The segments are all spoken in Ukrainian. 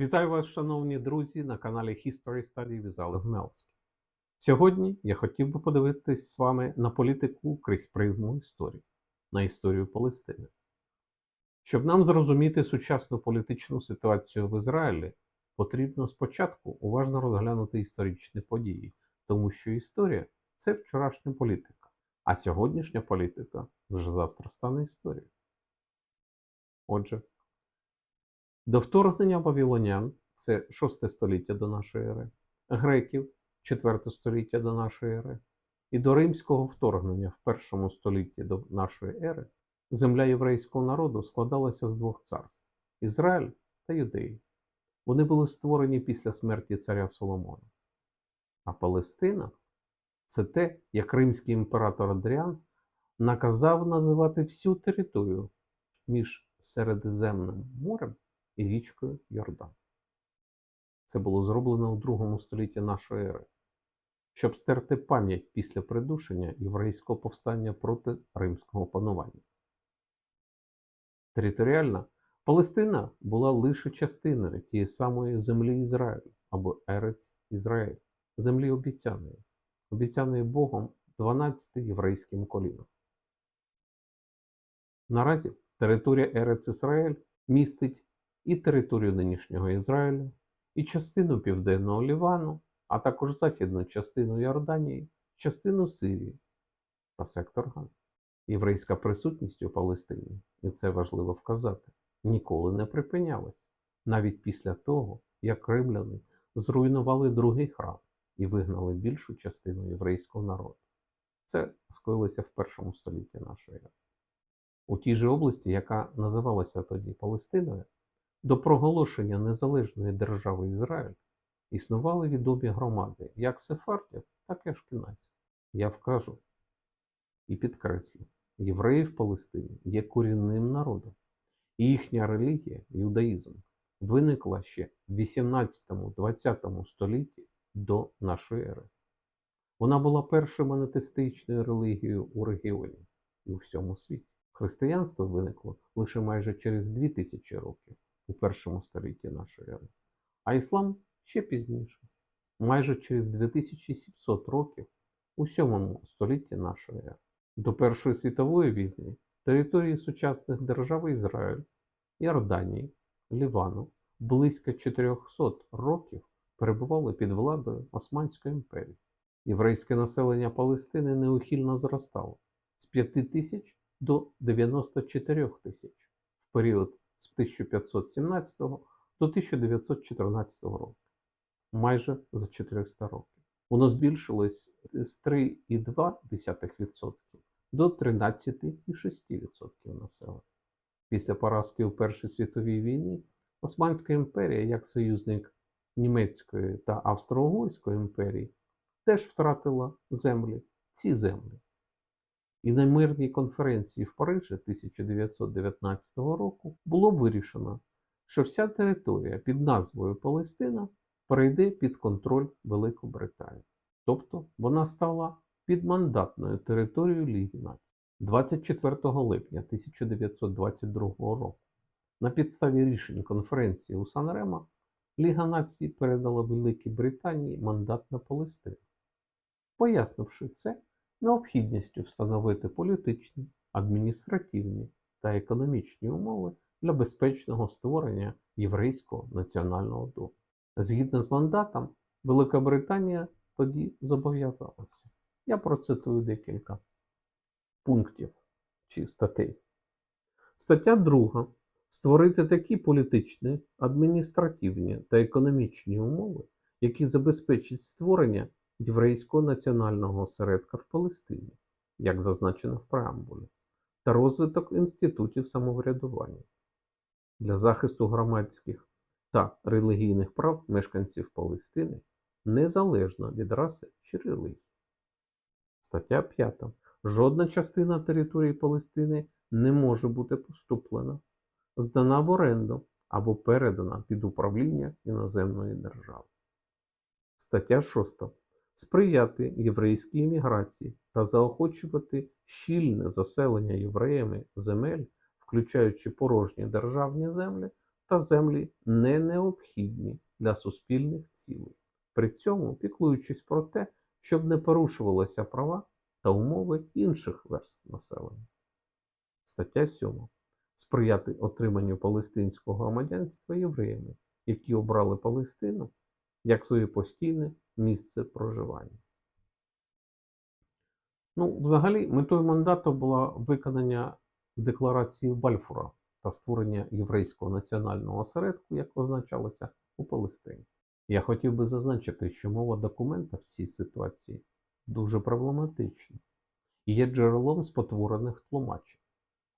Вітаю вас, шановні друзі, на каналі History Study with Олег Мелський. Сьогодні я хотів би подивитись з вами на політику крізь призму історії, на історію Палестини. Щоб нам зрозуміти сучасну політичну ситуацію в Ізраїлі, потрібно спочатку уважно розглянути історичні події, тому що історія – це вчорашня політика, а сьогоднішня політика вже завтра стане історією. Отже, до вторгнення вавилонян, це 6 століття до нашої ери, греків, 4 століття до нашої ери, і до римського вторгнення в 1 столітті до нашої ери, земля єврейського народу складалася з двох царств – Ізраїль та Юдеї. Вони були створені після смерті царя Соломона. А Палестина – це те, як римський імператор Адріан наказав називати всю територію між Середземним морем і річкою Йордан. Це було зроблено у 2 столітті нашої ери, щоб стерти пам'ять після придушення єврейського повстання проти римського панування. Територіально Палестина була лише частиною тієї самої землі Ізраїлю, або Ерец Ізраїль, землі обіцяної Богом 12 єврейським колінам. Наразі територія Ерец Ізраїль містить і територію нинішнього Ізраїлю, і частину Південного Лівану, а також західну частину Йорданії, частину Сирії та сектор Гази. Єврейська присутність у Палестині, і це важливо вказати, ніколи не припинялась, навіть після того, як римляни зруйнували другий храм і вигнали більшу частину єврейського народу. Це скоїлося в 1 столітті нашої ери. У тій же області, яка називалася тоді Палестиною, до проголошення незалежної держави Ізраїль існували відомі громади як сефардів, так і ашкеназів. Я вкажу і підкреслю, євреї в Палестині є корінним народом, і їхня релігія, іудаїзм, виникла ще в 18-20 столітті до нашої ери. Вона була першою монотеїстичною релігією у регіоні і у всьому світі. Християнство виникло лише майже через 2000 років у 1 столітті нашої ери, а іслам ще пізніше, майже через 2700 років у 7 столітті нашої ери. До Першої світової війни території сучасних держав Ізраїль, Йорданії, Лівану близько 400 років перебували під владою Османської імперії. Єврейське населення Палестини неухильно зростало з 5000 до 94 тисяч в період з 1517 до 1914 року, майже за 400 років. Воно збільшилось з 3,2% до 13,6% населення. Після поразки у Першій світовій війні Османська імперія, як союзник Німецької та Австро-Угорської імперії, теж втратила ці землі. І на мирній конференції в Парижі 1919 року було вирішено, що вся територія під назвою Палестина перейде під контроль Великобританії. Тобто вона стала підмандатною територією Ліги Націй. 24 липня 1922 року на підставі рішень конференції у Сан-Ремо Ліга Націй передала Великій Британії мандат на Палестину, пояснивши це необхідністю встановити політичні, адміністративні та економічні умови для безпечного створення єврейського національного дому. Згідно з мандатом, Велика Британія тоді зобов'язалася. Я процитую декілька пунктів чи статей. Стаття 2. Створити такі політичні, адміністративні та економічні умови, які забезпечать створення єврейського національного осередка в Палестині, як зазначено в преамбулі, та розвиток інститутів самоврядування для захисту громадських та релігійних прав мешканців Палестини незалежно від раси чи релігії. Стаття 5. Жодна частина території Палестини не може бути поступлена, здана в оренду або передана під управління іноземної держави. Стаття 6. Сприяти єврейській імміграції та заохочувати щільне заселення євреями земель, включаючи порожні державні землі та землі не необхідні для суспільних цілей, при цьому піклуючись про те, щоб не порушувалися права та умови інших верств населення. Стаття 7. Сприяти отриманню палестинського громадянства євреями, які обрали Палестину як своє постійне місце проживання. Взагалі, метою мандату було виконання декларації Бальфура та створення єврейського національного осередку, як означалося, у Палестині. Я хотів би зазначити, що мова документа в цій ситуації дуже проблематична і є джерелом спотворених тлумачень.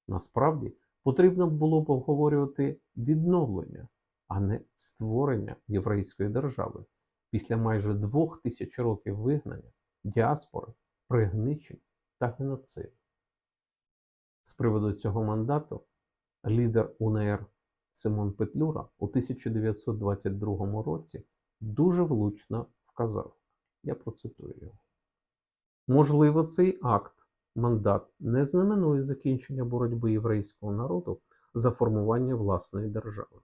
Насправді, потрібно було б обговорювати відновлення, а не створення єврейської держави після майже 2000 років вигнання, діаспори, пригничень та геноциду. З приводу цього мандату лідер УНР Симон Петлюра у 1922 році дуже влучно вказав, я процитую його: «Можливо, цей акт, мандат, не знаменує закінчення боротьби єврейського народу за формування власної держави,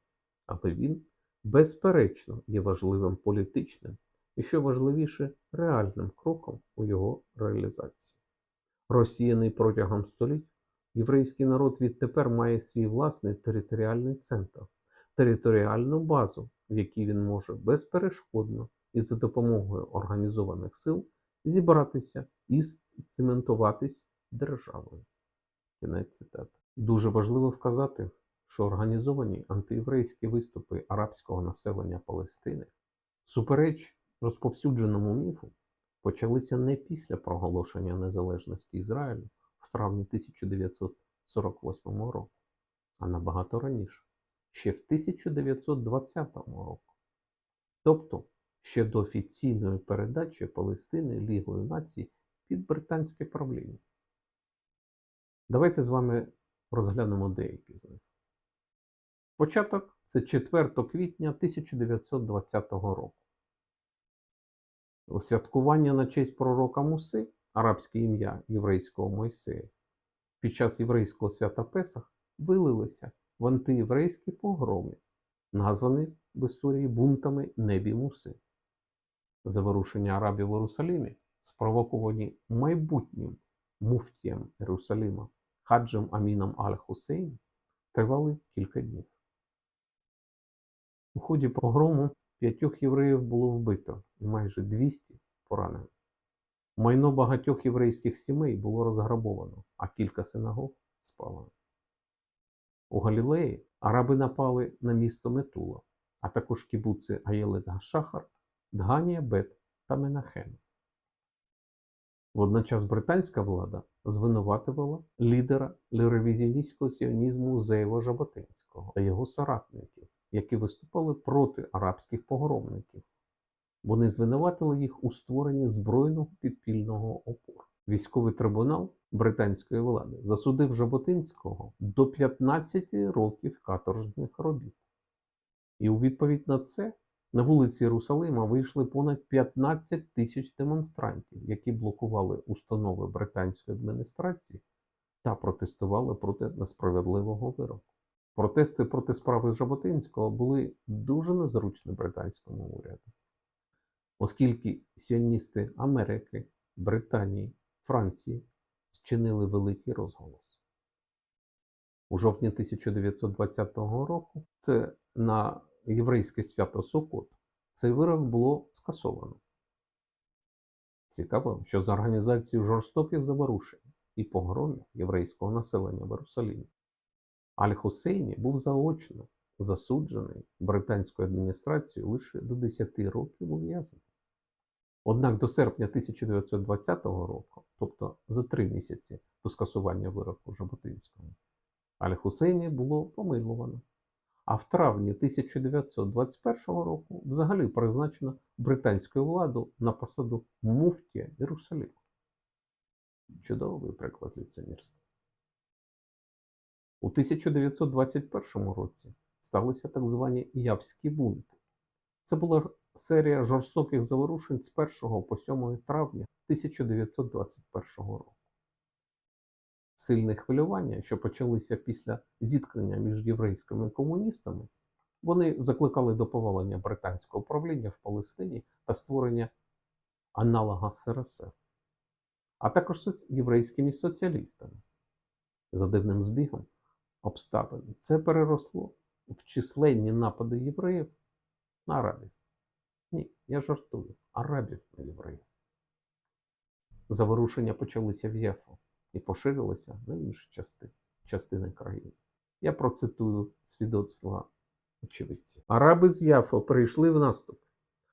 але він, безперечно, є важливим політичним і, що важливіше, реальним кроком у його реалізації. Розсіяний протягом століть, єврейський народ відтепер має свій власний територіальний центр, територіальну базу, в якій він може безперешкодно і за допомогою організованих сил зібратися і сцементуватись державою». Кінець цитати. Дуже важливо вказати, що організовані антиєврейські виступи арабського населення Палестини, всупереч розповсюдженому міфу, почалися не після проголошення незалежності Ізраїлю в травні 1948 року, а набагато раніше, ще в 1920 року. Тобто, ще до офіційної передачі Палестини Лігою націй під британське правління. Давайте з вами розглянемо деякі з них. Початок – це 4 квітня 1920 року. Святкування на честь пророка Муси, арабське ім'я єврейського Мойсея, під час єврейського свята Песах вилилися в антиєврейські погроми, названі в історії бунтами Небі Муси. Заворушення арабів в Єрусалимі, спровоковані майбутнім муфтієм Єрусалима Хаджем Аміном Аль-Хусейн, тривали кілька днів. У ході погрому 5 євреїв було вбито і майже 200 поранено. Майно багатьох єврейських сімей було розграбовано, а кілька синагог спалено. У Галілеї араби напали на місто Метула, а також кібуци Аєлет Га-Шахар, Дганія Бет та Менахем. Водночас британська влада звинуватувала лідера ревізіоністського сіонізму Зеєва Жаботинського та його соратників, які виступали проти арабських погромників. Вони звинуватили їх у створенні збройного підпільного опору. Військовий трибунал британської влади засудив Жаботинського до 15 років каторжних робіт. І у відповідь на це на вулиці Єрусалима вийшли понад 15 тисяч демонстрантів, які блокували установи британської адміністрації та протестували проти несправедливого вироку. Протести проти справи Жаботинського були дуже незручні британському уряду, оскільки сіоністи Америки, Британії, Франції зчинили великий розголос. У жовтні 1920 року, це на єврейське свято Суккот, цей вирок було скасовано. Цікаво, що за організацію жорстоких заворушень і погромів єврейського населення в Єрусалимі Аль-Хусейні був заочно засуджений британською адміністрацією лише до 10 років ув'язнення. Однак до серпня 1920 року, тобто за 3 місяці до скасування вироку Жаботинського, Аль-Хусейні було помилувано. А в травні 1921 року взагалі призначено британською владу на посаду муфтія Єрусалиму. Чудовий приклад лицемірства. У 1921 році сталися так звані Явські бунти. Це була серія жорстоких заворушень з 1 по 7 травня 1921 року. Сильні хвилювання, що почалися після зіткнення між єврейськими комуністами Вони закликали до повалення британського правління в Палестині та створення аналога СРСР, а також єврейськими соціалістами. За дивним збігом обставин це переросло в численні напади євреїв на арабів. Ні, я жартую, арабів на євреїв. Заворушення почалися в Яффо і поширилися на інші частини країни. Я процитую свідоцтва очевидців. Араби з Яффо перейшли в наступ.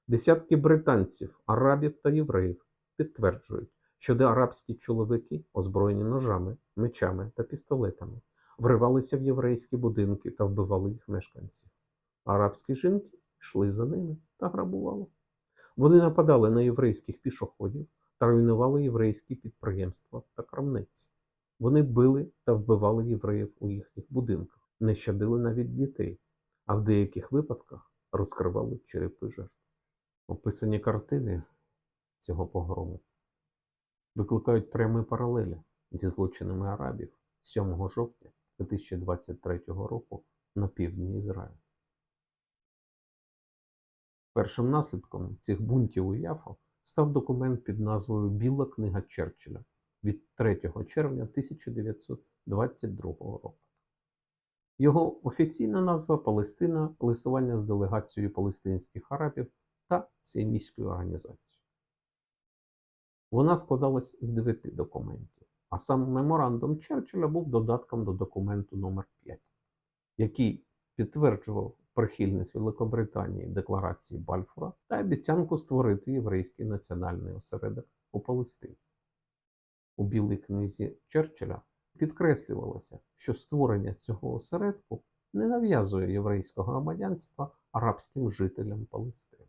Десятки британців, арабів та євреїв підтверджують, що арабські чоловіки, озброєні ножами, мечами та пістолетами, вривалися в єврейські будинки та вбивали їх мешканців. Арабські жінки йшли за ними та грабували. Вони нападали на єврейських пішоходів та руйнували єврейські підприємства та крамниці. Вони били та вбивали євреїв у їхніх будинках, не щадили навіть дітей, а в деяких випадках розкривали черепи жертв. Описані картини цього погрому викликають прямі паралелі зі злочинами арабів 7 жовтня 2023 року на півдні Ізраїлю. Першим наслідком цих бунтів у Яффо став документ під назвою «Біла книга Черчилля» від 3 червня 1922 року. Його офіційна назва «Палестина. Листування з делегацією палестинських арабів та Сіоністською організацією». Вона складалась з 9 документів, а сам меморандум Черчилля був додатком до документу номер 5, який підтверджував прихильність Великобританії Декларації Бальфура та обіцянку створити єврейський національний осередок у Палестині. У Білій книзі Черчилля підкреслювалося, що створення цього осередку не нав'язує єврейського громадянства арабським жителям Палестини.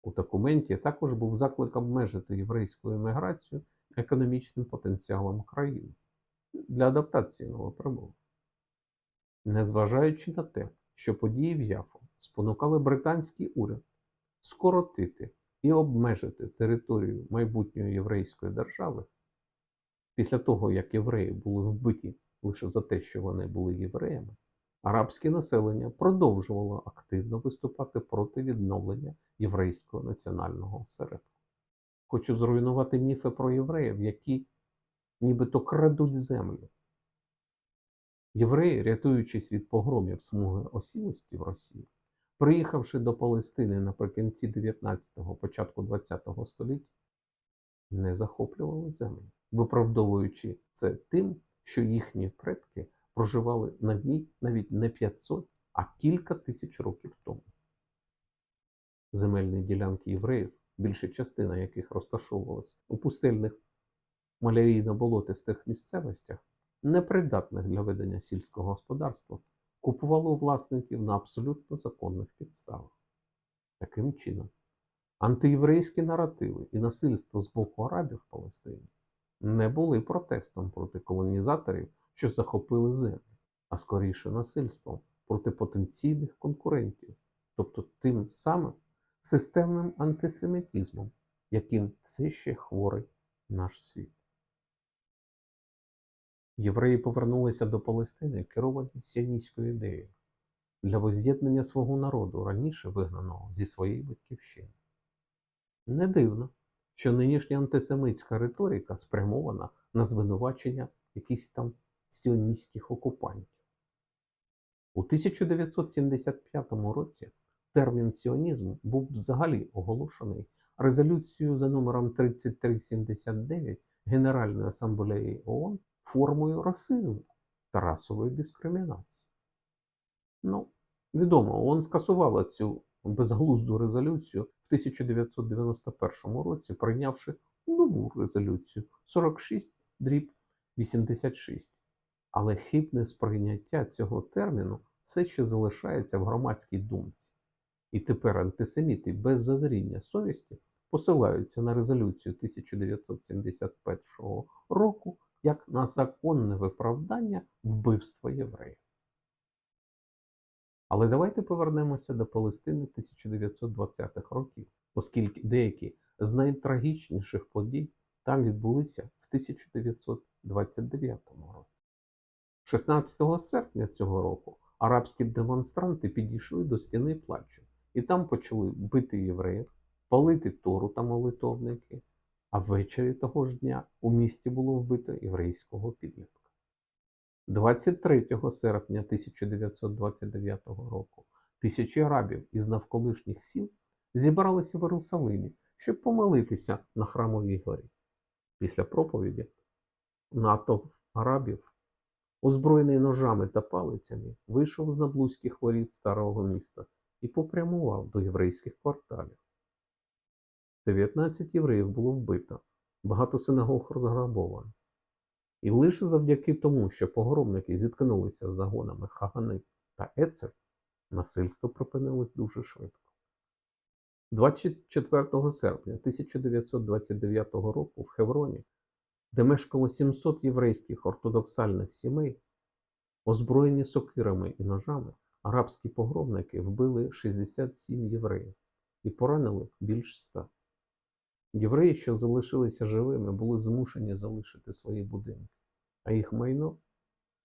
У документі також був заклик обмежити єврейську еміграцію економічним потенціалом країни для адаптації новоприбулих. Незважаючи на те, що події в Яффо спонукали британський уряд скоротити і обмежити територію майбутньої єврейської держави, після того, як євреї були вбиті лише за те, що вони були євреями, арабське населення продовжувало активно виступати проти відновлення єврейського національного осередку. Хочу зруйнувати міфи про євреїв, які нібито крадуть землю. Євреї, рятуючись від погромів смуги осілості в Росії, приїхавши до Палестини наприкінці 19-го, початку 20-го століття, не захоплювали землю, виправдовуючи це тим, що їхні предки проживали на ній навіть не 500, а кілька тисяч років тому. Земельні ділянки євреїв, більша частина яких розташовувалась у пустельних малярійно-болотистих місцевостях, непридатних для ведення сільського господарства, купували у власників на абсолютно законних підставах. Таким чином, антиєврейські наративи і насильство з боку арабів в Палестині не були протестом проти колонізаторів, що захопили землю, а скоріше насильством проти потенційних конкурентів, тобто тим самим системним антисемітизмом, яким все ще хворий наш світ. Євреї повернулися до Палестини, керовані сіоністською ідеєю для возз'єднання свого народу, раніше вигнаного зі своєї батьківщини. Не дивно, що нинішня антисемитська риторика спрямована на звинувачення якихось там сіоністських окупантів. У 1975 році термін сіонізм був взагалі оголошений резолюцією за номером 3379 Генеральної асамблеї ООН формою расизму та расової дискримінації. Відомо, ООН скасувала цю безглузду резолюцію в 1991 році, прийнявши нову резолюцію 46/86. Але хибне сприйняття цього терміну все ще залишається в громадській думці. І тепер антисеміти без зазріння совісті посилаються на резолюцію 1971 року як на законне виправдання вбивства євреїв. Але давайте повернемося до Палестини 1920-х років, оскільки деякі з найтрагічніших подій там відбулися в 1929 році. 16 серпня цього року арабські демонстранти підійшли до стіни плачу, і там почали бити євреїв, палити Тору та молитовники, а ввечері того ж дня у місті було вбито єврейського підлітка. 23 серпня 1929 року тисячі арабів із навколишніх сіл зібралися в Єрусалимі, щоб помолитися на Храмовій горі. Після проповіді натовп арабів, озброєний ножами та палицями, вийшов з наблузьких воріт старого міста і попрямував до єврейських кварталів. 19 євреїв було вбито, багато синагог розграбовано. І лише завдяки тому, що погромники зіткнулися з загонами Хагани та Ецер, насильство припинилось дуже швидко. 24 серпня 1929 року в Хевроні, де мешкало 700 єврейських ортодоксальних сімей, озброєні сокирами і ножами, арабські погромники вбили 67 євреїв і поранили більш 100. Євреї, що залишилися живими, були змушені залишити свої будинки, а їх майно,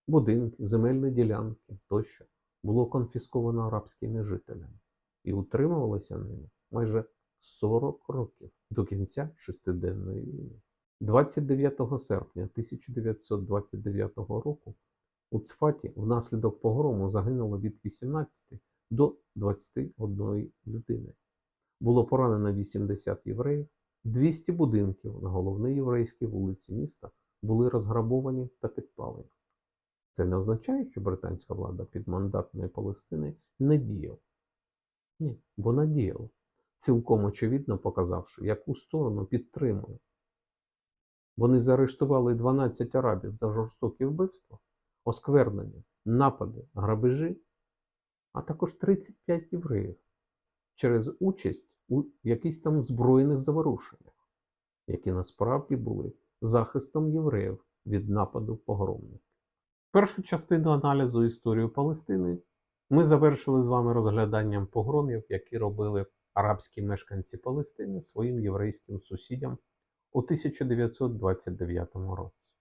будинки, земельні ділянки тощо було конфісковано арабськими жителями і утримувалося ними майже 40 років до кінця шестиденної війни. 29 серпня 1929 року у Цфаті внаслідок погрому загинуло від 18 до 21 людини. Було поранено 80 євреїв, 200 будинків на головній єврейській вулиці міста були розграбовані та підпалені. Це не означає, що британська влада підмандатної Палестини не діяла. Ні, вона діяла, цілком очевидно показавши, яку сторону підтримує. Вони заарештували 12 арабів за жорстокі вбивства, осквернення, напади, грабежі, а також 35 євреїв через участь у якихось там збройних заворушеннях, які насправді були захистом євреїв від нападу погромників. Першу частину аналізу історії Палестини ми завершили з вами розгляданням погромів, які робили арабські мешканці Палестини своїм єврейським сусідям у 1929 році.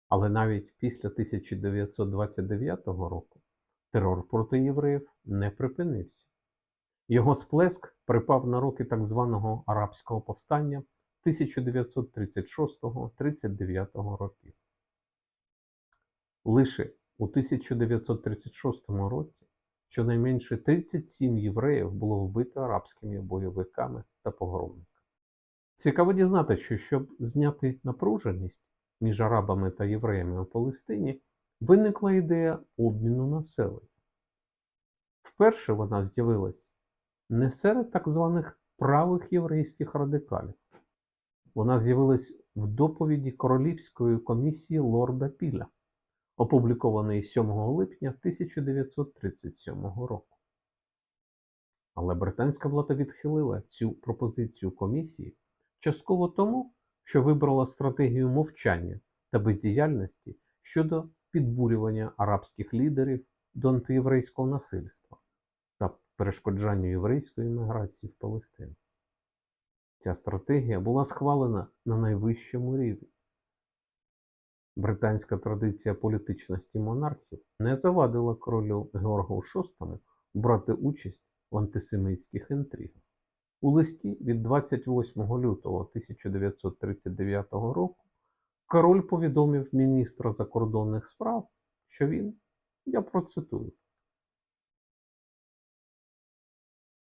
Але навіть після 1929 року терор проти євреїв не припинився. Його сплеск припав на роки так званого арабського повстання 1936-39 років. Лише у 1936 році щонайменше 37 євреїв було вбито арабськими бойовиками та погромниками. Цікаво дізнатися, що щоб зняти напруженість між арабами та євреями у Палестині, виникла ідея обміну населення. Вперше вона з'явилась не серед так званих правих єврейських радикалів. Вона з'явилась в доповіді Королівської комісії лорда Піля, опублікованої 7 липня 1937 року. Але британська влада відхилила цю пропозицію комісії частково тому, що вибрала стратегію мовчання та бездіяльності щодо підбурювання арабських лідерів до антиєврейського насильства та перешкоджанню єврейської міграції в Палестину. Ця стратегія була схвалена на найвищому рівні. Британська традиція політичності монархів не завадила королю Георгу VI брати участь в антисемітських інтригах. У листі від 28 лютого 1939 року король повідомив міністра закордонних справ, що він, я процитую,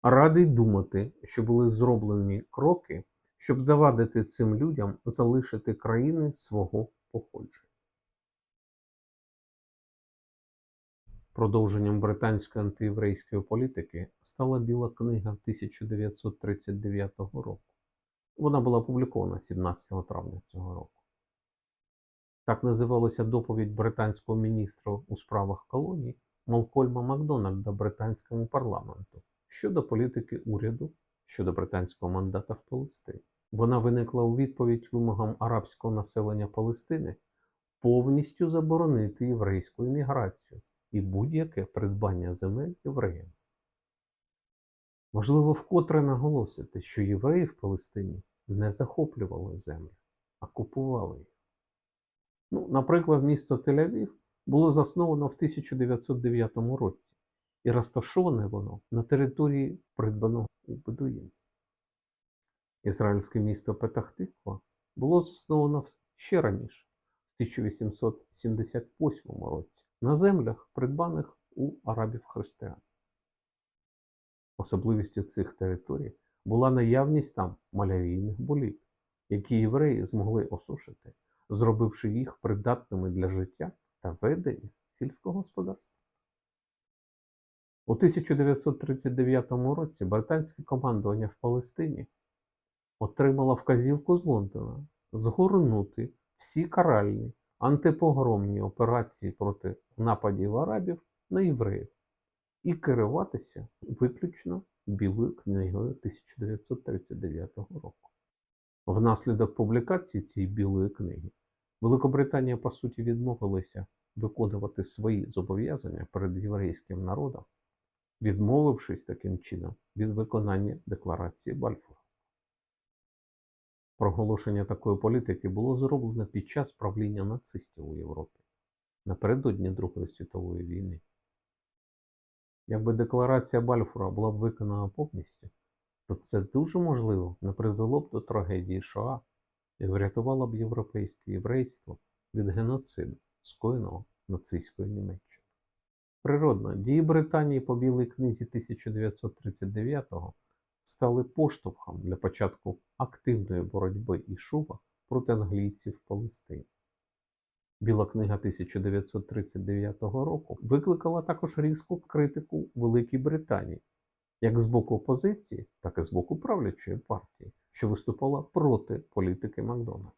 радий думати, що були зроблені кроки, щоб завадити цим людям залишити країни свого походження. Продовженням британської антиєврейської політики стала Біла книга 1939 року. Вона була опублікована 17 травня цього року. Так називалася доповідь британського міністра у справах колоній Малкольма Макдональда британському парламенту щодо політики уряду щодо британського мандата в Палестині. Вона виникла у відповідь вимогам арабського населення Палестини повністю заборонити єврейську імміграцію і будь-яке придбання земель євреям. Важливо вкотре наголосити, що євреї в Палестині не захоплювали землі, а купували їх. Наприклад, місто Тель-Авів було засновано в 1909 році і розташоване воно на території, придбаного у бедуїнів. Ізраїльське місто Петах-Тиква було засновано ще раніше, в 1878 році, на землях, придбаних у арабів-християн. Особливістю цих територій була наявність там малярійних боліт, які євреї змогли осушити, зробивши їх придатними для життя та ведення сільського господарства. У 1939 році британське командування в Палестині отримало вказівку з Лондона згорнути всі каральні антипогромні операції проти нападів арабів на євреїв і керуватися виключно Білою книгою 1939 року. Внаслідок публікації цієї Білої книги Великобританія, по суті, відмовилася виконувати свої зобов'язання перед єврейським народом, відмовившись таким чином від виконання декларації Бальфура. Проголошення такої політики було зроблено під час правління нацистів у Європі напередодні Другої світової війни. Якби декларація Бальфура була б виконана повністю, то це дуже можливо не призвело б до трагедії Шоа і врятувало б європейське єврейство від геноциду, скоєного нацистською Німеччиною. Природно, дії Британії по Білій книзі 1939-го стали поштовхом для початку активної боротьби Ішува проти англійців в Палестині. Біла книга 1939 року викликала також різку критику Великій Британії, як з боку опозиції, так і з боку правлячої партії, що виступала проти політики Макдональда.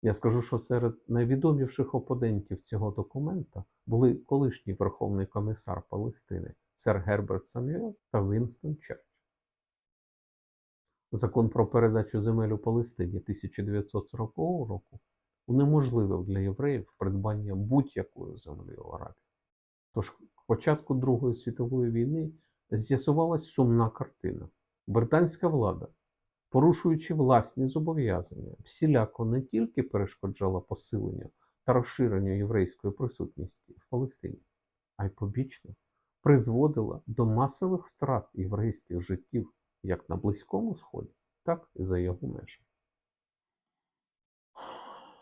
Я скажу, що серед найвідоміших опонентів цього документа були колишній Верховний комісар Палестини сер Герберт Самюел та Вінстон Черчилль. Закон про передачу земель у Палестині 1940 року унеможливив для євреїв придбання будь-якої землі у арабів. Тож к початку Другої світової війни з'ясувалась сумна картина. Британська влада, порушуючи власні зобов'язання, всіляко не тільки перешкоджала посиленню та розширенню єврейської присутності в Палестині, а й побічно призводила до масових втрат єврейських життів як на Близькому Сході, так і за його межами.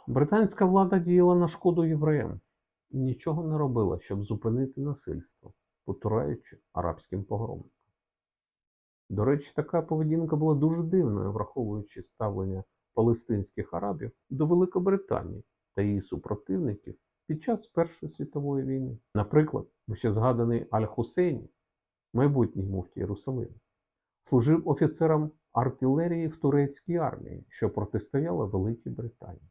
Британська влада діяла на шкоду євреям і нічого не робила, щоб зупинити насильство, потураючи арабським погромникам. До речі, така поведінка була дуже дивною, враховуючи ставлення палестинських арабів до Великобританії та її супротивників під час Першої світової війни. Наприклад, ще згаданий Аль-Хусейні, майбутній муфтій Єрусалиму, служив офіцером артилерії в турецькій армії, що протистояла Великій Британії.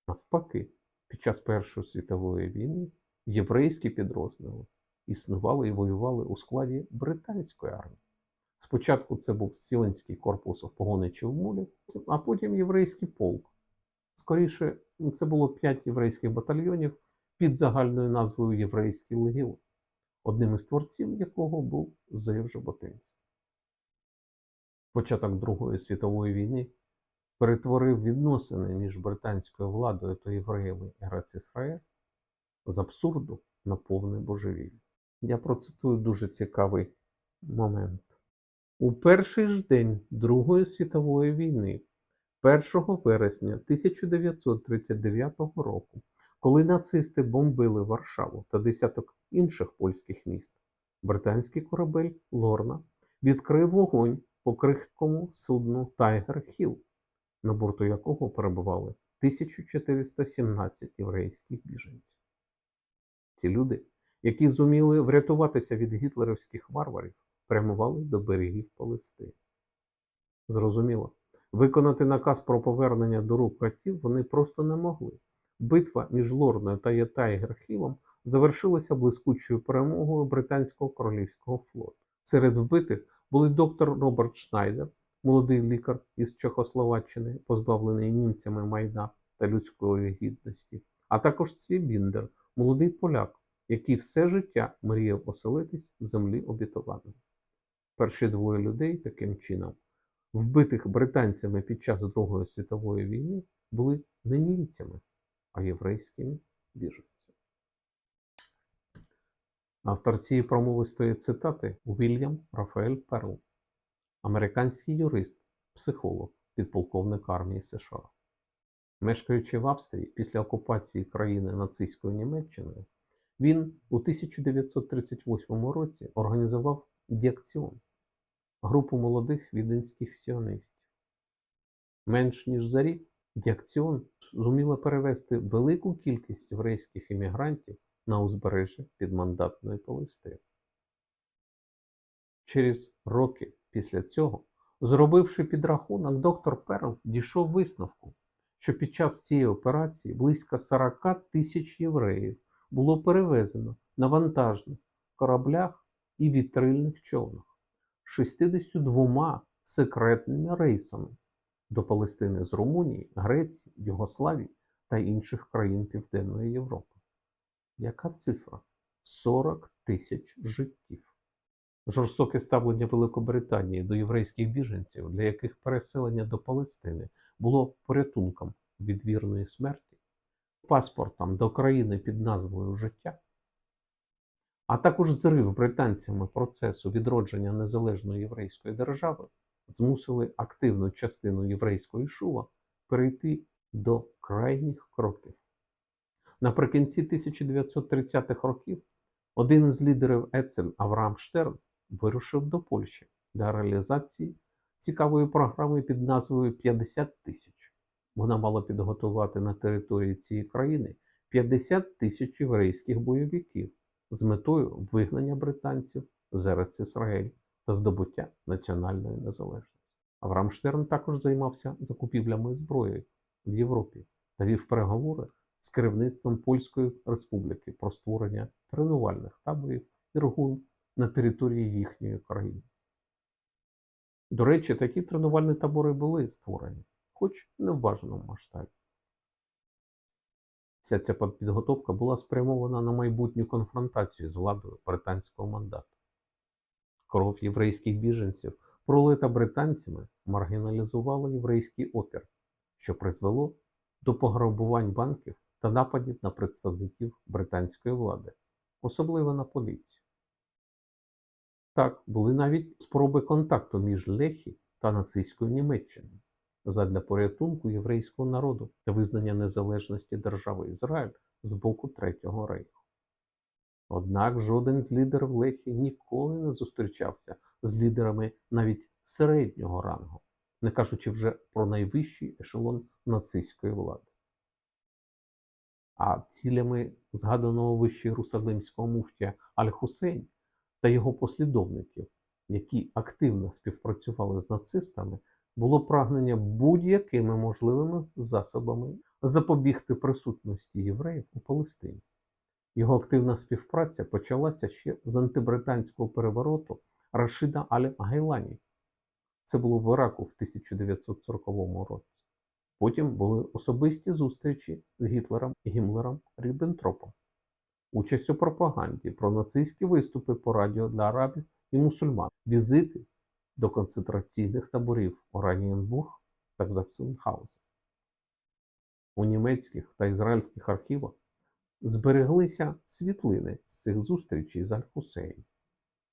Навпаки, під час Першої світової війни єврейські підрозділи існували і воювали у складі британської армії. Спочатку це був Сіонський корпус в погони Челмулів, а потім єврейський полк. Скоріше, це було 5 єврейських батальйонів під загальною назвою Єврейський легіон, одним із творців якого був Зеїв Жаботинський. Початок Другої світової війни перетворив відносини між британською владою та євреями Ерец-Ісраїль з абсурду на повне божевілля. Я процитую дуже цікавий момент. У перший ж день Другої світової війни, 1 вересня 1939 року, коли нацисти бомбили Варшаву та десяток інших польських міст, британський корабель «Лорна» відкрив вогонь по крихткому судну «Тайгер Хілл», на борту якого перебували 1417 єврейських біженців. Ці люди, які зуміли врятуватися від гітлерівських варварів, прямували до берегів Палестини. Зрозуміло, виконати наказ про повернення до рук катів вони просто не могли. Битва між Лорною та Тайгер-Хіллом завершилася блискучою перемогою британського королівського флоту. Серед вбитих були доктор Роберт Шнайдер, молодий лікар із Чехословаччини, позбавлений німцями майна та людської гідності, а також Цві Біндер, молодий поляк, який все життя мріяв оселитись в землі обітованої. Перші двоє людей, таким чином, вбитих британцями під час Другої світової війни, були не німцями, а єврейськими біженців. Автор цієї промовистої цитати Уільям Рафаель Перл, американський юрист, психолог, підполковник армії США. Мешкаючи в Австрії після окупації країни нацистською Німеччиною, він у 1938 році організував Діакціон – групу молодих віденських сіоністів. Менш ніж за рік Діакціон зуміла перевести велику кількість єврейських іммігрантів на узбережжя підмандатної Палестини. Через роки після цього, зробивши підрахунок, доктор Перл дійшов висновку, що під час цієї операції близько 40 тисяч євреїв було перевезено на вантажних кораблях і вітрильних човнах 62 секретними рейсами до Палестини з Румунії, Греції, Югославії та інших країн Південної Європи. Яка цифра? 40 тисяч життів. Жорстоке ставлення Великобританії до єврейських біженців, для яких переселення до Палестини було порятунком від вірної смерті, паспортом до країни під назвою «Життя», а також зрив британцями процесу відродження незалежної єврейської держави, змусили активну частину єврейської шува перейти до крайніх кроків. Наприкінці 1930-х років один із лідерів Ецель Авраам Штерн вирушив до Польщі для реалізації цікавої програми під назвою «50 тисяч». Вона мала підготувати на території цієї країни 50 тисяч єврейських бойовиків з метою вигнання британців з Ерец-Ісраїль та здобуття національної незалежності. Авраам Штерн також займався закупівлями зброї в Європі та вів переговори з керівництвом Польської Республіки про створення тренувальних таборів Іргун на території їхньої країни. До речі, такі тренувальні табори були створені, хоч не в бажаному масштабі. Вся ця підготовка була спрямована на майбутню конфронтацію з владою британського мандату. Кров єврейських біженців, пролита британцями, маргіналізувала єврейський опір, що призвело до пограбувань банків та нападів на представників британської влади, особливо на поліцію. Так, були навіть спроби контакту між Лехі та нацистською Німеччиною задля порятунку єврейського народу та визнання незалежності держави Ізраїль з боку Третього Рейху. Однак жоден з лідерів Лехі ніколи не зустрічався з лідерами навіть середнього рангу, не кажучи вже про найвищий ешелон нацистської влади. А цілями згаданого вище єрусалимського муфтія Аль-Хусейн та його послідовників, які активно співпрацювали з нацистами, було прагнення будь-якими можливими засобами запобігти присутності євреїв у Палестині. Його активна співпраця почалася ще з антибританського перевороту Рашида Аль-Гайлані. Це було в Іраку в 1940 році. Потім були особисті зустрічі з Гітлером, Гіммлером, Ріббентропом. Участь у пропаганді, пронацистські виступи по радіо для арабів і мусульман, візити до концентраційних таборів Оранієнбург та Заксенхаузен. У німецьких та ізраїльських архівах збереглися світлини з цих зустрічей з Аль-Хусейн,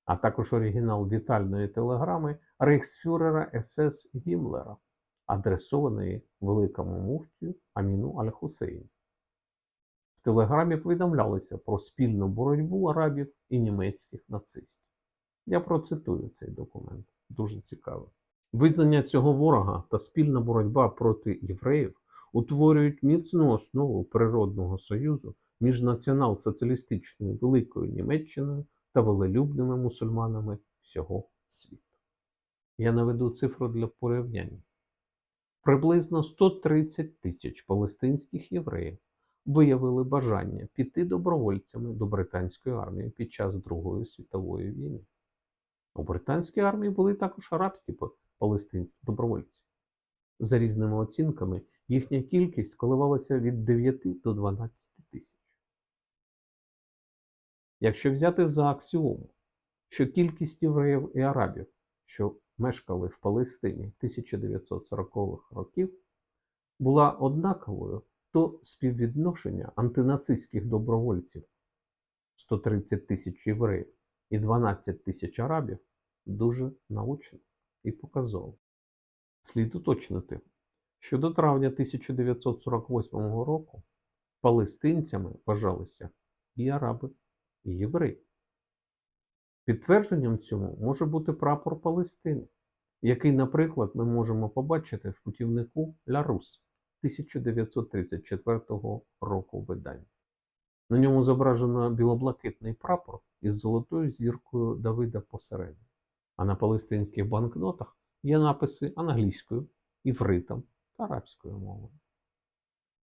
а також оригінал вітальної телеграми рейхсфюрера СС Гіммлера, адресованої великому муфтію Аміну Аль-Хусейну. В телеграмі повідомлялося про спільну боротьбу арабів і німецьких нацистів. Я процитую цей документ, дуже цікаво. Визнання цього ворога та спільна боротьба проти євреїв утворюють міцну основу природного союзу між націонал-соціалістичною Великою Німеччиною та волелюбними мусульманами всього світу. Я наведу цифру для порівняння. Приблизно 130 тисяч палестинських євреїв виявили бажання піти добровольцями до британської армії під час Другої світової війни. У британській армії були також арабські палестинські добровольці. За різними оцінками, їхня кількість коливалася від 9 до 12 тисяч. Якщо взяти за аксіому, що кількість євреїв і арабів, що мешкали в Палестині в 1940-х років, була однаковою, то співвідношення антинацистських добровольців 130 тисяч євреїв і 12 тисяч арабів дуже наочне і показове. Слід уточнити, що до травня 1948 року палестинцями вважалися і араби, і євреї. Підтвердженням цьому може бути прапор Палестини, який, наприклад, ми можемо побачити в путівнику «Ля Рус» 1934 року видання. На ньому зображено білоблакитний прапор із золотою зіркою Давида посередині, а на палестинських банкнотах є написи англійською, івритом та арабською мовою.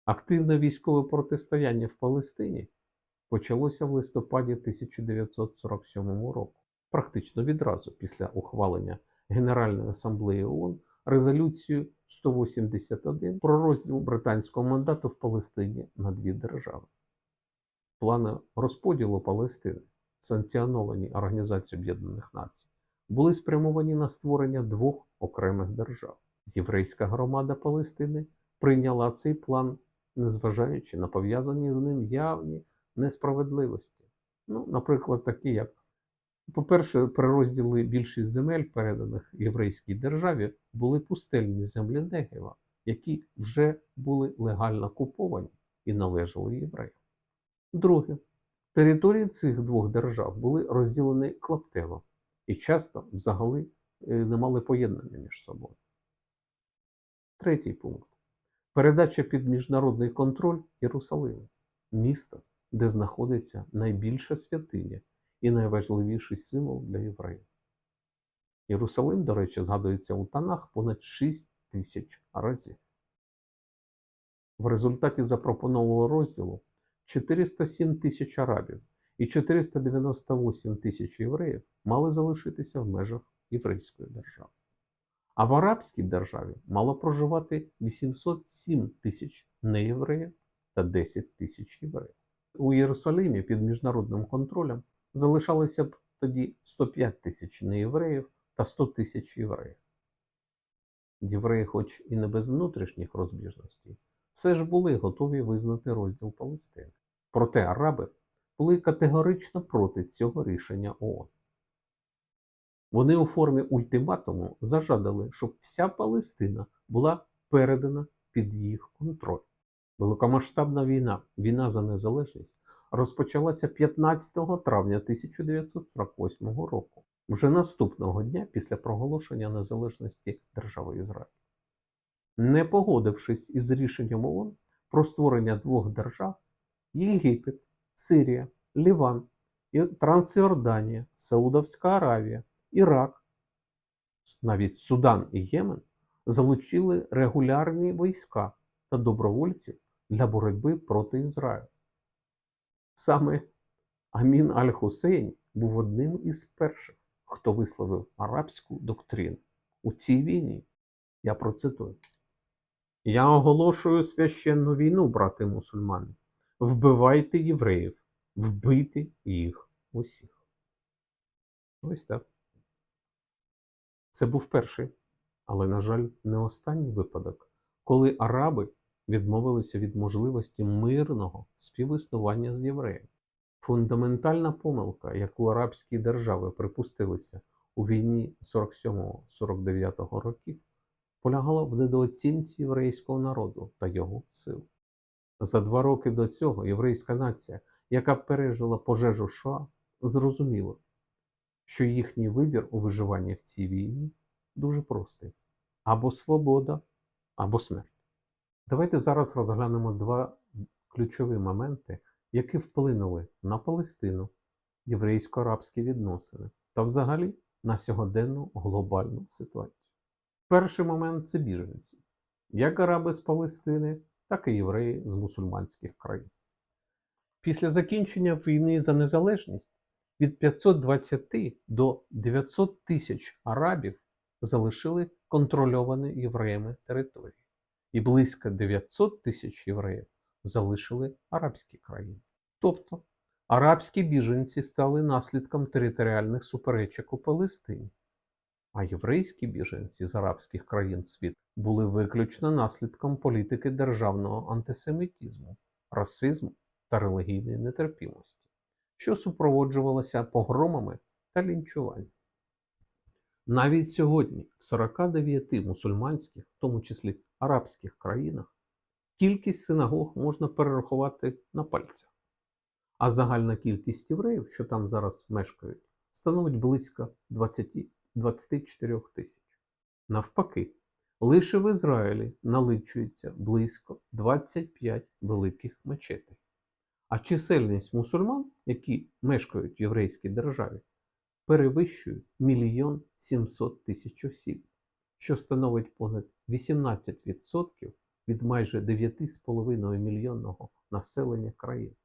Активне військове протистояння в Палестині почалося в листопаді 1947 року, практично відразу після ухвалення Генеральної асамблеї ООН резолюцією 181 про розділ британського мандату в Палестині на дві держави. Плани розподілу Палестини, санкціоновані Організацією Об'єднаних Націй, були спрямовані на створення двох окремих держав. Єврейська громада Палестини прийняла цей план, незважаючи на пов'язані з ним явні несправедливості. Наприклад, такі як, по-перше, при розділі більшість земель, переданих єврейській державі, були пустельні землі Негева, які вже були легально окуповані і належали євреям. Друге, території цих двох держав були розділені клаптево і часто взагалі не мали поєднання між собою. Третій пункт. Передача під міжнародний контроль Єрусалиму, міста, де знаходиться найбільша святиня і найважливіший символ для євреїв. Єрусалим, до речі, згадується у Танах понад 6 тисяч разів. В результаті запропонованого розділу 407 тисяч арабів і 498 тисяч євреїв мали залишитися в межах єврейської держави. А в арабській державі мало проживати 807 тисяч неєвреїв та 10 тисяч євреїв. У Єрусалимі під міжнародним контролем залишалося б тоді 105 тисяч неєвреїв та 100 тисяч євреїв. Євреї, хоч і не без внутрішніх розбіжностей, все ж були готові визнати розділ Палестини. Проте араби були категорично проти цього рішення ООН. Вони у формі ультиматуму зажадали, щоб вся Палестина була передана під їх контроль. Великомасштабна війна за незалежність, розпочалася 15 травня 1948 року, вже наступного дня після проголошення незалежності держави Ізраїль. Не погодившись із рішенням ООН про створення двох держав, Єгипет, Сирія, Ліван, Трансіорданія, Саудовська Аравія, Ірак, навіть Судан і Ємен залучили регулярні війська та добровольців для боротьби проти Ізраїлю. Саме Амін аль-Хусейн був одним із перших, хто висловив арабську доктрину у цій війні. Я процитую. «Я оголошую священну війну, брати мусульмани. Вбивайте євреїв, вбийте їх усіх». Ось так. Це був перший, але, на жаль, не останній випадок, коли араби відмовилися від можливості мирного співіснування з євреями. Фундаментальна помилка, яку арабські держави припустилися у війні 47-49 років, полягала в недооцінці єврейського народу та його сил. За 2 роки до цього єврейська нація, яка пережила пожежу Шоа, зрозуміла, що їхній вибір у виживанні в цій війні дуже простий. Або свобода, або смерть. Давайте зараз розглянемо 2 ключові моменти, які вплинули на Палестину, єврейсько-арабські відносини та взагалі на сьогоденну глобальну ситуацію. Перший момент – це біженці. Як араби з Палестини, так і євреї з мусульманських країн. Після закінчення війни за незалежність від 520 до 900 тисяч арабів залишили контрольовані євреями території. І близько 900 тисяч євреїв залишили арабські країни. Тобто, арабські біженці стали наслідком територіальних суперечок у Палестині. А єврейські біженці з арабських країн світу були виключно наслідком політики державного антисемітизму, расизму та релігійної нетерпімості, що супроводжувалося погромами та лінчуванням. Навіть сьогодні в 49 мусульманських, в тому числі арабських країнах, кількість синагог можна перерахувати на пальцях, а загальна кількість євреїв, що там зараз мешкають, становить близько 24 тисяч. Навпаки, лише в Ізраїлі налічується близько 25 великих мечетей. А чисельність мусульман, які мешкають в єврейській державі, перевищує 1 700 000 осіб, що становить понад 18% від майже 9,5 мільйонного населення країни.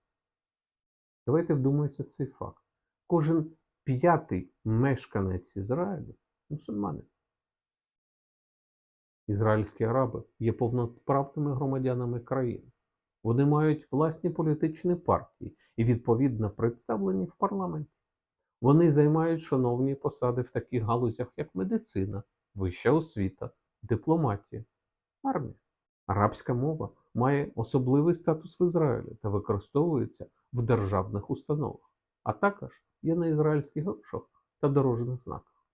Давайте вдумаємося цей факт. Кожен 5-й мешканець Ізраїлю – мусульманин. Ізраїльські араби є повноправними громадянами країни. Вони мають власні політичні партії і відповідно представлені в парламенті. Вони займають шановні посади в таких галузях, як медицина, вища освіта, дипломатія, армія. Арабська мова має особливий статус в Ізраїлі та використовується в державних установах, а також є на ізраїльських грошах та дорожніх знаках.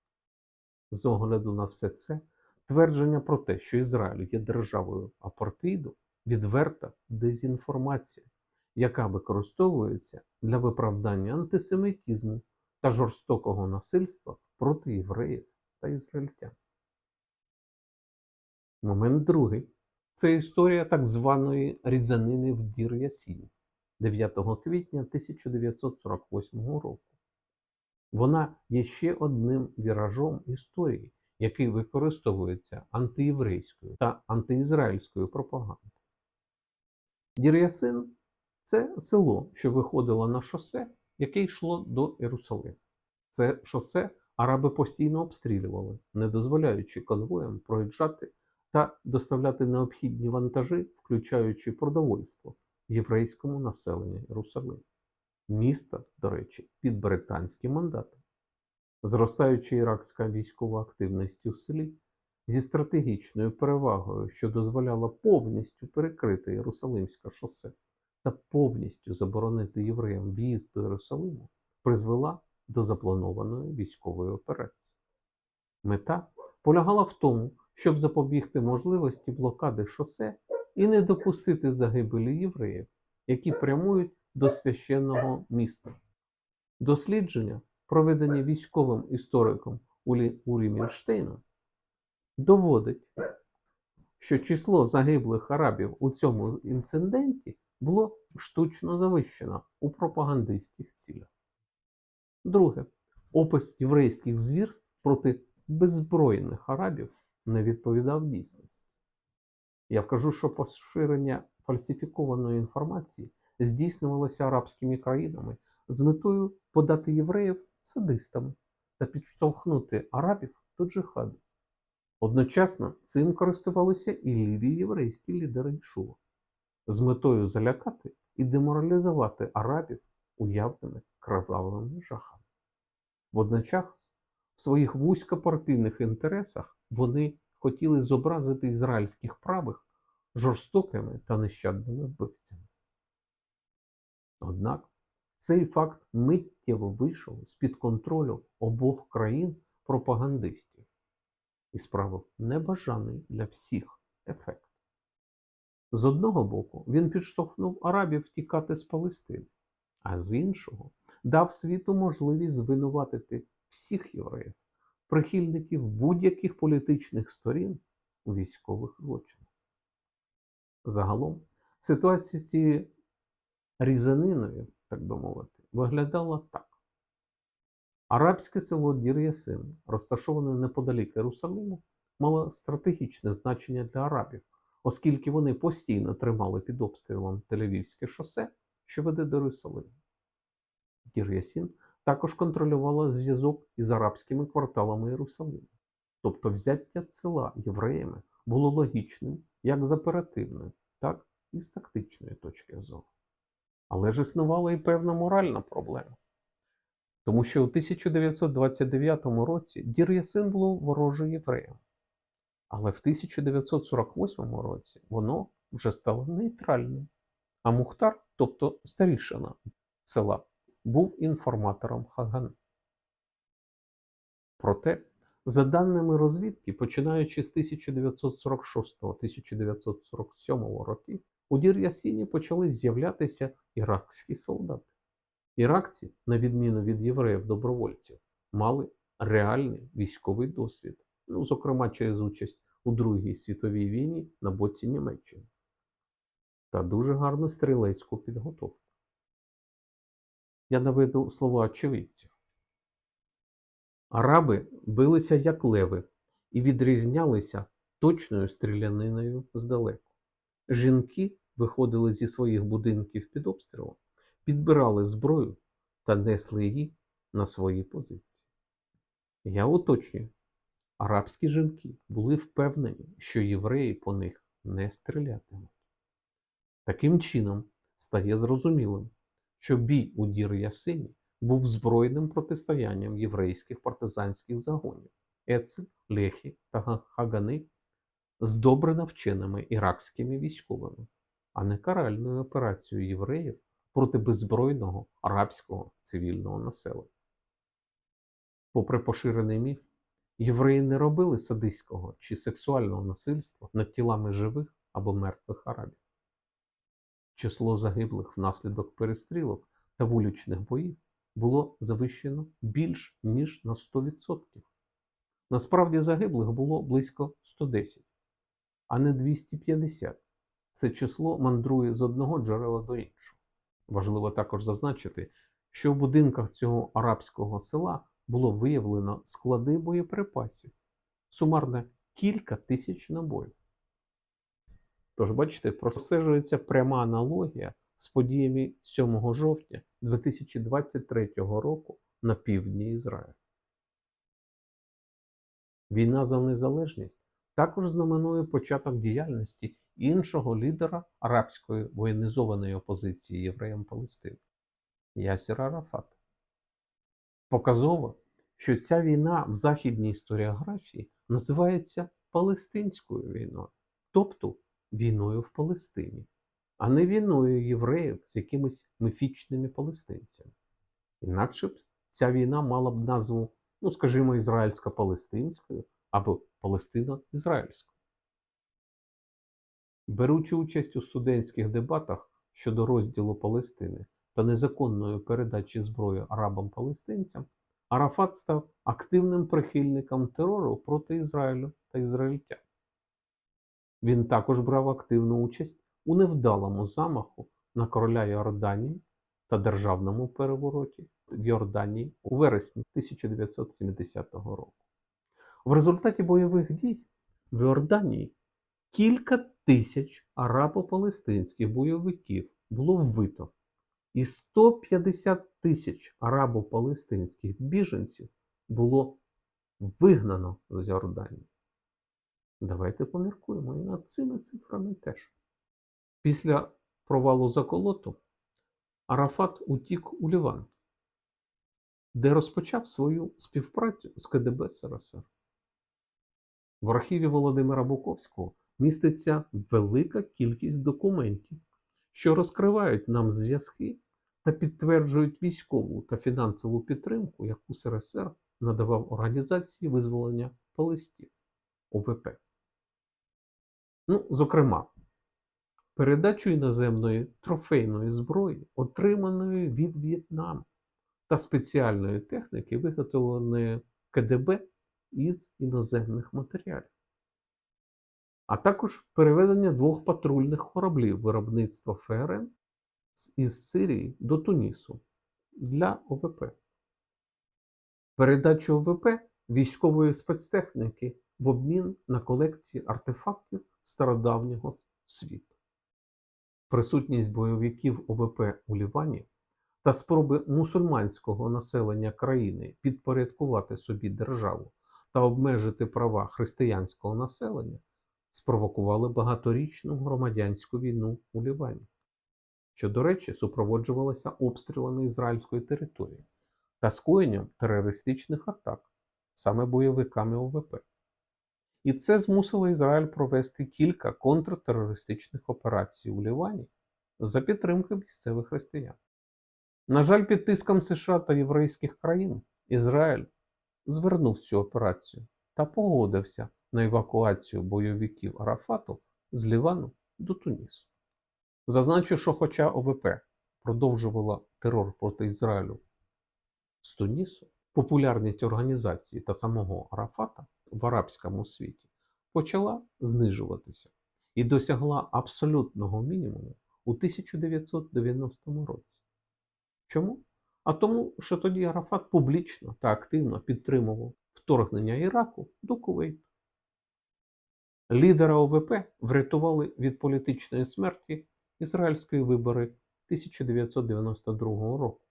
З огляду на все це, твердження про те, що Ізраїль є державою апартеїду, відверта дезінформація, яка використовується для виправдання антисемітизму та жорстокого насильства проти євреїв та ізраїльтян. Момент другий. Це історія так званої різанини в Дір-Ясіні 9 квітня 1948 року. Вона є ще одним віражом історії, який використовується антиєврейською та антиізраїльською пропагандою. Дір-Ясин – це село, що виходило на шосе, яке йшло до Єрусалиму. Це шосе араби постійно обстрілювали, не дозволяючи конвоям проїжджати та доставляти необхідні вантажі, включаючи продовольство, єврейському населенню Єрусалиму. Місто, до речі, під британським мандатом. Зростаюча іракська військова активність у селі зі стратегічною перевагою, що дозволяла повністю перекрити Єрусалимське шосе та повністю заборонити євреям в'їзд до Єрусалиму, призвела до запланованої військової операції. Мета полягала в тому, щоб запобігти можливості блокади шосе і не допустити загибелі євреїв, які прямують до священного міста. Дослідження, проведені військовим істориком Урі Мільштейном, доводить, що число загиблих арабів у цьому інциденті було штучно завищено у пропагандистських цілях. Друге, опис єврейських звірств проти беззбройних арабів не відповідав дійсності. Я вкажу, що поширення фальсифікованої інформації здійснювалося арабськими країнами з метою подати євреїв садистами та підштовхнути арабів до джихаду. Одночасно цим користувалися і ліві єврейські лідери Йшуа з метою залякати і деморалізувати арабів уявними кровавими жахами. Водночас в своїх вузькопартійних інтересах вони хотіли зобразити ізраїльських правих жорстокими та нещадними вбивцями. Однак цей факт миттєво вийшов з-під контролю обох країн пропагандистів і справив небажаний для всіх ефект. З одного боку, він підштовхнув арабів втікати з Палестини, а з іншого дав світу можливість звинуватити всіх євреїв, прихильників будь-яких політичних сторін у військових злочинах. Загалом, ситуація з цією різаниною, так би мовити, виглядала так. Арабське село Дір-Ясин, розташоване неподалік Єрусалиму, мало стратегічне значення для арабів, оскільки вони постійно тримали під обстрілом Тель-Авівське шосе, що веде до Єрусалиму. Дір-Ясин також контролювала зв'язок із арабськими кварталами Єрусалиму. Тобто взяття села євреями було логічним як з оперативної, так і з тактичної точки зору. Але ж існувала і певна моральна проблема. Тому що у 1929 році Дір-Ясин було вороже євреям, але в 1948 році воно вже стало нейтральним. А Мухтар, тобто старішина села, був інформатором Хагани. Проте, за даними розвідки, починаючи з 1946-1947 років, у Дір-Ясіні почали з'являтися іракські солдати. Іракці, на відміну від євреїв-добровольців, мали реальний військовий досвід, зокрема через участь у Другій світовій війні на боці Німеччини, та дуже гарну стрілецьку підготовку. Я наведу слова очевидців. Араби билися як леви і відрізнялися точною стріляниною здалеку. Жінки виходили зі своїх будинків під обстрілом, підбирали зброю та несли її на свої позиції. Я уточнюю, арабські жінки були впевнені, що євреї по них не стрілятимуть. Таким чином, стає зрозумілим, що бій у Дір-Ясині був збройним протистоянням єврейських партизанських загонів Ецель, Лехі та Хагани з добре навченими іракськими військовими, а не каральною операцією євреїв проти беззбройного арабського цивільного населення. Попри поширений міф, євреї не робили садистського чи сексуального насильства над тілами живих або мертвих арабів. Число загиблих внаслідок перестрілок та вуличних боїв було завищено більш ніж на 100%. Насправді загиблих було близько 110, а не 250. Це число мандрує з одного джерела до іншого. Важливо також зазначити, що в будинках цього арабського села було виявлено склади боєприпасів, сумарно кілька тисяч набоїв. Тож, бачите, простежується пряма аналогія з подіями 7 жовтня 2023 року на півдні Ізраїлю. Війна за незалежність також знаменує початок діяльності іншого лідера арабської воєнізованої опозиції євреям Палестини – Ясера Арафата. Показово, що ця війна в західній історіографії називається Палестинською війною, тобто війною в Палестині, а не війною євреїв з якимись міфічними палестинцями. Інакше б ця війна мала б назву, скажімо, ізраїльсько-палестинською або палестино-ізраїльською. Беручи участь у студентських дебатах щодо розділу Палестини та незаконної передачі зброї арабам-палестинцям, Арафат став активним прихильником терору проти Ізраїлю та ізраїльтян. Він також брав активну участь у невдалому замаху на короля Йорданії та державному перевороті в Йорданії у вересні 1970 року. В результаті бойових дій в Йорданії кілька тисяч арабо-палестинських бойовиків було вбито, і 150 тисяч арабо-палестинських біженців було вигнано з Йорданії. Давайте поміркуємо і над цими цифрами теж. Після провалу заколоту Арафат утік у Ліван, де розпочав свою співпрацю з КДБ СРСР. В архіві Володимира Буковського міститься велика кількість документів, що розкривають нам зв'язки та підтверджують військову та фінансову підтримку, яку СРСР надавав Організації визволення Палестини ОВП. Зокрема, передачу іноземної трофейної зброї, отриманої від В'єтнаму, та спеціальної техніки, виготовленої КДБ із іноземних матеріалів. А також перевезення 2 патрульних кораблів виробництва ФРН із Сирії до Тунісу для ОВП. Передачу ОВП військової спецтехніки в обмін на колекції артефактів стародавнього світу. Присутність бойовиків ОВП у Лівані та спроби мусульманського населення країни підпорядкувати собі державу та обмежити права християнського населення спровокували багаторічну громадянську війну у Лівані, що, до речі, супроводжувалася обстрілами ізраїльської території та скоєнням терористичних атак саме бойовиками ОВП. І це змусило Ізраїль провести кілька контртерористичних операцій у Лівані за підтримки місцевих християн. На жаль, під тиском США та єврейських країн Ізраїль звернув цю операцію та погодився на евакуацію бойовиків Арафату з Лівану до Тунісу. Зазначу, що хоча ОВП продовжувала терор проти Ізраїлю з Тунісу, популярність організації та самого Арафата в арабському світі почала знижуватися і досягла абсолютного мінімуму у 1990 році. Чому? А тому, що тоді Арафат публічно та активно підтримував вторгнення Іраку до Кувейту. Лідера ОВП врятували від політичної смерті ізраїльські вибори 1992 року,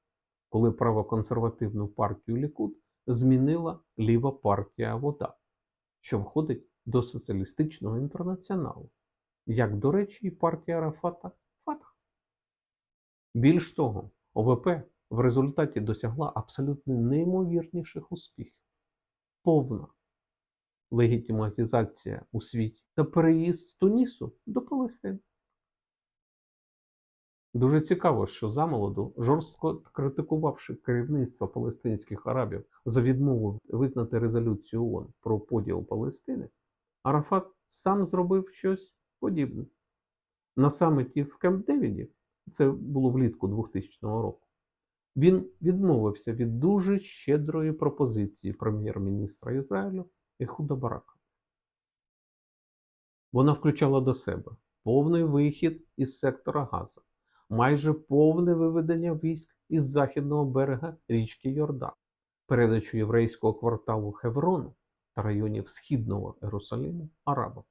коли правоконсервативну партію Лікуд змінила ліва партія Авода, що входить до соціалістичного інтернаціоналу, як, до речі, і партія Арафата Фатх. Більш того, ОВП в результаті досягла абсолютно неймовірніших успіхів. Повна легітиматизація у світі та переїзд з Тунісу до Палестини. Дуже цікаво, що замолоду, жорстко критикувавши керівництво палестинських арабів за відмову визнати резолюцію ООН про поділ Палестини, Арафат сам зробив щось подібне. На саміті в Кемп-Девіді, це було влітку 2000 року, він відмовився від дуже щедрої пропозиції прем'єр-міністра Ізраїлю Ехуда Барака. Вона включала до себе повний вихід із сектора Газа, майже повне виведення військ із західного берега річки Йордан, передачу єврейського кварталу Хеврону та районів Східного Єрусалиму арабам.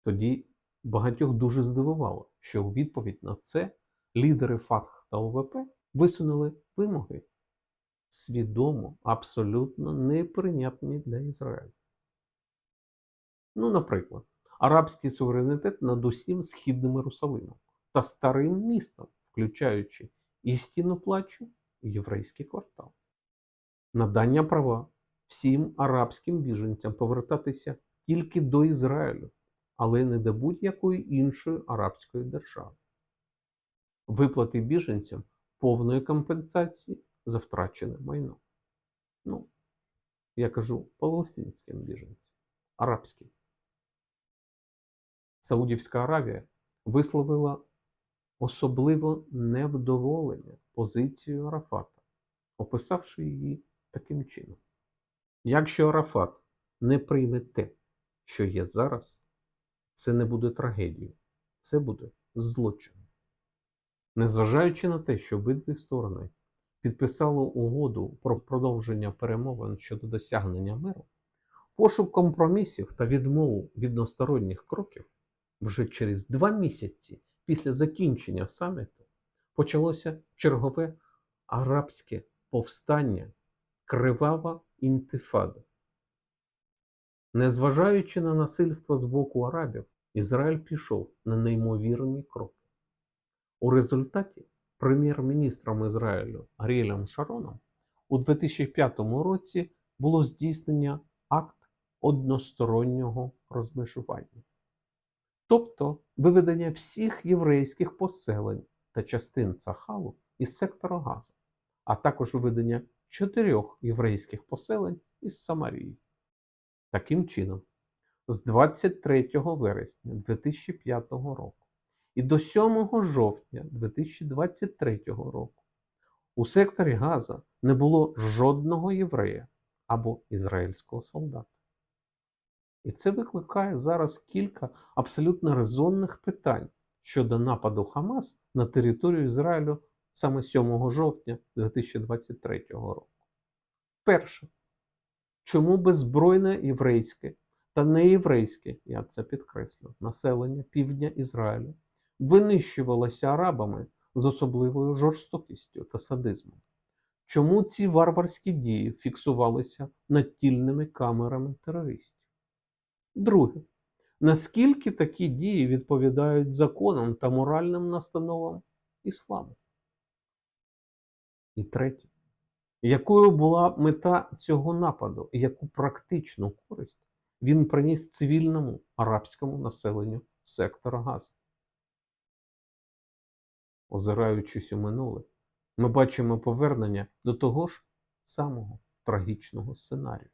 Тоді багатьох дуже здивувало, що у відповідь на це лідери Фатх та ОВП висунули вимоги, свідомо абсолютно неприйнятні для Ізраїлю. Наприклад, арабський суверенітет над усім Східним Єрусалимом та старим містом, включаючи і стіну плачу, і єврейський квартал. Надання права всім арабським біженцям повертатися тільки до Ізраїлю, але не до будь-якої іншої арабської держави. Виплати біженцям повної компенсації за втрачене майно. Я кажу палестинським біженцям, арабським. Саудівська Аравія висловила особливо невдоволення позицією Арафата, описавши її таким чином. Якщо Арафат не прийме те, що є зараз, це не буде трагедією, це буде злочином. Незважаючи на те, що обидві сторони підписали угоду про продовження перемовин щодо досягнення миру, пошук компромісів та відмову від односторонніх кроків вже через 2 місяці після закінчення саміту почалося чергове арабське повстання, кривава інтифада. Незважаючи на насильство з боку арабів, Ізраїль пішов на неймовірні кроки. У результаті прем'єр-міністром Ізраїлю Аріелем Шароном у 2005 році було здійснення акт одностороннього розмежування. Тобто виведення всіх єврейських поселень та частин Цахалу із сектора Газа, а також виведення 4 єврейських поселень із Самарії. Таким чином, з 23 вересня 2005 року і до 7 жовтня 2023 року у секторі Газа не було жодного єврея або ізраїльського солдата. І це викликає зараз кілька абсолютно резонних питань щодо нападу Хамас на територію Ізраїлю саме 7 жовтня 2023 року. Перше. Чому беззбройне єврейське та неєврейське, я це підкреслю, населення півдня Ізраїлю винищувалося арабами з особливою жорстокістю та садизмом? Чому ці варварські дії фіксувалися надтільними камерами терористів? Друге. Наскільки такі дії відповідають законам та моральним настановам ісламу? І третє. Якою була мета цього нападу і яку практичну користь він приніс цивільному арабському населенню сектора Гази? Озираючись у минуле, ми бачимо повернення до того ж самого трагічного сценарію.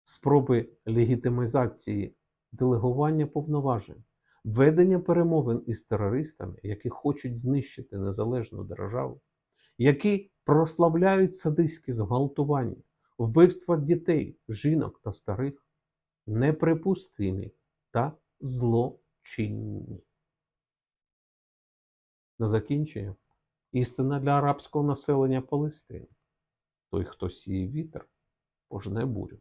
Спроби легітимізації делегування повноважень, ведення перемовин із терористами, які хочуть знищити незалежну державу, які прославляють садистські зґвалтування, вбивства дітей, жінок та старих, неприпустимі та злочинні. На закінчення істина для арабського населення Палестини. Той, хто сіє вітер, пожне бурю.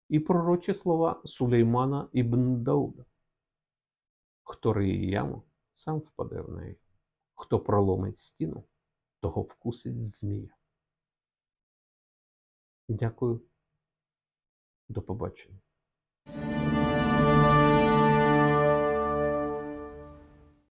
І пророчі слова Сулеймана ібн Дауда. Хто риє яму, сам впаде в неї. Хто проломить стіну, того вкусить змія. Дякую. До побачення.